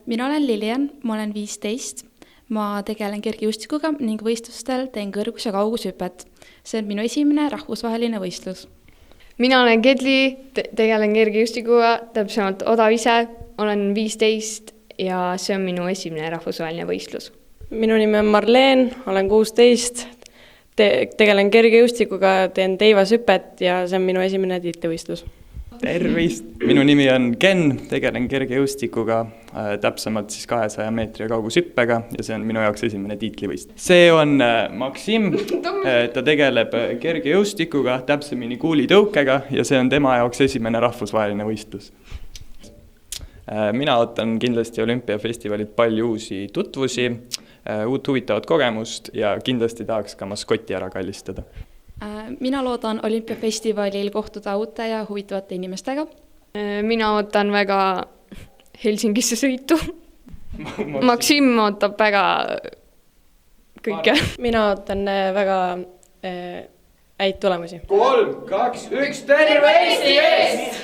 Mina olen Lilian, ma olen 15. Ma tegelen kergejõustikuga ning võistlustel teen kõrgus- ja kaugushüpet. See on minu esimene rahvusvaheline võistlus. Mina olen Kedli, tegelen kergejõustikuga, täpsemalt odav ise, olen 15 ja see on minu esimene rahvusvaheline võistlus. Minu nimi on Marleen, olen 16, tegelen kergejõustikuga, teen teivashüpet ja see on minu esimene tiitlivõistlus. Tervist! Minu nimi on Ken, tegelen kergejõustikuga, täpsemalt siis 200 meetri kaugushüppega ja see on minu jaoks esimene tiitlivõistlus. See on Maksim, ta tegeleb kergejõustikuga, täpsemini kuulitõukega ja see on tema jaoks esimene rahvusvaheline võistlus. Mina ootan kindlasti olümpiafestivalilt palju uusi tutvusi, uut huvitavat kogemust ja kindlasti tahaks ka maskotti ära kallistada. Mina loodan olümpiafestivalil kohtuda uute ja huvitavate inimestega. Mina ootan väga Helsingisse sõitu. Maksim ootab väga kõike. Mina ootan väga häid tulemusi. 3, 2, 1, terve Eesti eest!